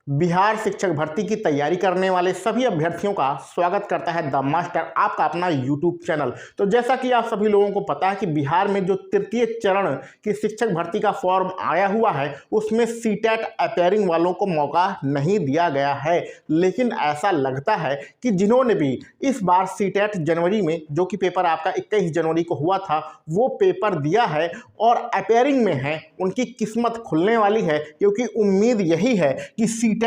बिहार शिक्षक भर्ती की तैयारी करने वाले सभी अभ्यर्थियों का स्वागत करता है द मास्टर, आपका अपना यूट्यूब चैनल। तो जैसा कि आप सभी लोगों को पता है कि बिहार में जो तृतीय चरण की शिक्षक भर्ती का फॉर्म आया हुआ है उसमें सीटेट अपेयरिंग वालों को मौका नहीं दिया गया है। लेकिन ऐसा लगता है कि जिन्होंने भी इस बार सीटेट जनवरी में, जो कि पेपर आपका 21 जनवरी को हुआ था, वो पेपर दिया है और अपेयरिंग में है, उनकी किस्मत खुलने वाली है। क्योंकि उम्मीद यही है कि सीटेट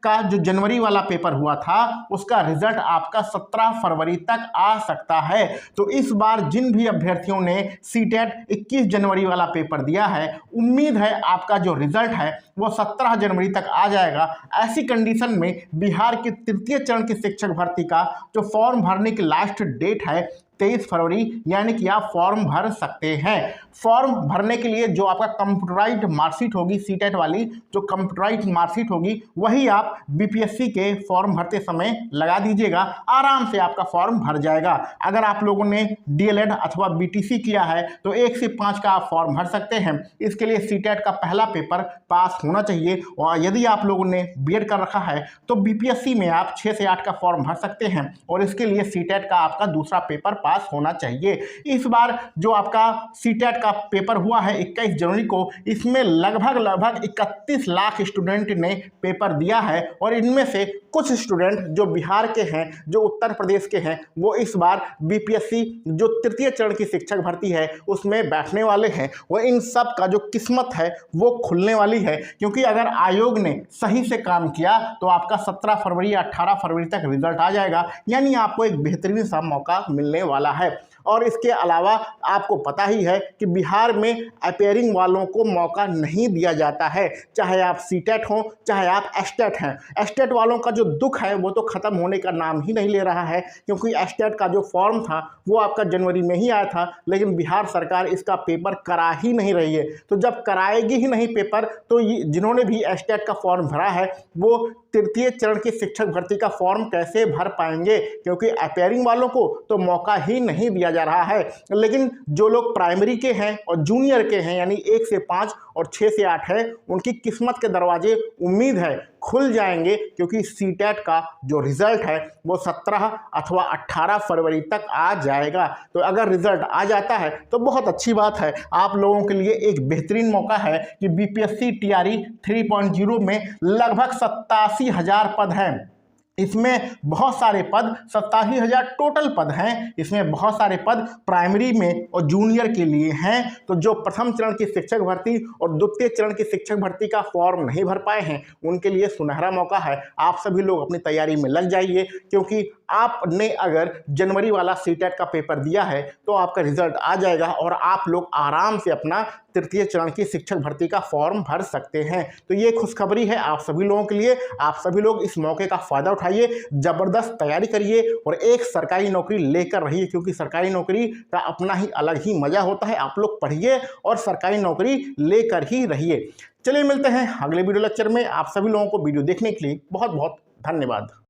का जो जनवरी वाला पेपर हुआ था उसका रिजल्ट आपका 17 फरवरी तक आ सकता है। तो इस बार जिन भी अभ्यर्थियों ने सीटेट 21 जनवरी वाला पेपर दिया है, उम्मीद है आपका जो रिजल्ट है वो 17 जनवरी तक आ जाएगा। ऐसी कंडीशन में बिहार के तृतीय चरण की शिक्षक भर्ती का जो फॉर्म भरने की लास्ट डेट है 23 फरवरी, यानी कि आप फॉर्म भर सकते हैं। फॉर्म भरने के लिए जो आपका कंप्यूटराइज्ड मार्कशीट होगी, सीटेट वाली जो कंप्यूटराइज्ड मार्कशीट होगी, वही आप बीपीएससी के फॉर्म भरते समय लगा दीजिएगा, आराम से आपका फॉर्म भर जाएगा। अगर आप लोगों ने डीएलएड अथवा बीटीसी किया है तो 1 से 5 का आप फॉर्म भर सकते हैं। इसके लिए सीटेट का पहला पेपर पास होना चाहिए। और यदि आप लोगों ने बीएड कर रखा है तो बीपीएससी में आप 6 से 8 का फॉर्म भर सकते हैं और इसके लिए सीटेट का आपका दूसरा पेपर पास होना चाहिए। इस बार जो आपका सीटेट का पेपर हुआ है 21 जनवरी को, इसमें लगभग 31 लाख स्टूडेंट ने पेपर दिया है और इनमें से कुछ स्टूडेंट जो बिहार के हैं, जो उत्तर प्रदेश के हैं, वो इस बार बीपीएससी जो तृतीय चरण की शिक्षक भर्ती है उसमें बैठने वाले हैं। वो इन सब का जो किस्मत है वो खुलने वाली है। क्योंकि अगर आयोग ने सही से काम किया तो आपका 17 फरवरी या 18 फरवरी तक रिजल्ट आ जाएगा, यानी आपको एक बेहतरीन सा मौका मिलने वाला है। और इसके अलावा आपको पता ही है कि बिहार में अपेयरिंग वालों को मौका नहीं दिया जाता है, चाहे आप सीटेट हो चाहे आप एस्टेट हैं। एस्टेट वालों का जो दुख है वो तो ख़त्म होने का नाम ही नहीं ले रहा है, क्योंकि एस्टेट का जो फॉर्म था वो आपका जनवरी में ही आया था, लेकिन बिहार सरकार इसका पेपर करा ही नहीं रही है। तो जब कराएगी ही नहीं पेपर तो जिन्होंने भी एस्टेट का फॉर्म भरा है वो तृतीय चरण की शिक्षक भर्ती का फॉर्म कैसे भर पाएंगे, क्योंकि अपेयरिंग वालों को तो मौका ही नहीं दिया जा रहा है। लेकिन जो लोग प्राइमरी के हैं और जूनियर के हैं, यानी 1 से 5 और 6 से 8 है, उनकी किस्मत के दरवाजे उम्मीद है खुल जाएंगे। क्योंकि सीटेट का जो रिजल्ट है वो 17 अथवा 18 फरवरी तक आ जाएगा। तो अगर रिजल्ट आ जाता है तो बहुत अच्छी बात है, आप लोगों के लिए एक बेहतरीन मौका है कि बीपीएससी टीआरई 3.0 में लगभग 87,000 पद हैं। इसमें बहुत सारे पद 87,000 टोटल पद हैं। इसमें बहुत सारे पद प्राइमरी में और जूनियर के लिए हैं। तो जो प्रथम चरण की शिक्षक भर्ती और द्वितीय चरण की शिक्षक भर्ती का फॉर्म नहीं भर पाए हैं उनके लिए सुनहरा मौका है। आप सभी लोग अपनी तैयारी में लग जाइए, क्योंकि आपने अगर जनवरी वाला सीटेट का पेपर दिया है तो आपका रिजल्ट आ जाएगा और आप लोग आराम से अपना तृतीय चरण की शिक्षक भर्ती का फॉर्म भर सकते हैं। तो ये खुशखबरी है आप सभी लोगों के लिए। आप सभी लोग इस मौके का फ़ायदा उठाइए, ज़बरदस्त तैयारी करिए और एक सरकारी नौकरी लेकर रहिए, क्योंकि सरकारी नौकरी का अपना ही अलग ही मज़ा होता है। आप लोग पढ़िए और सरकारी नौकरी लेकर ही रहिए। चलिए मिलते हैं अगले वीडियो लेक्चर में। आप सभी लोगों को वीडियो देखने के लिए बहुत बहुत धन्यवाद।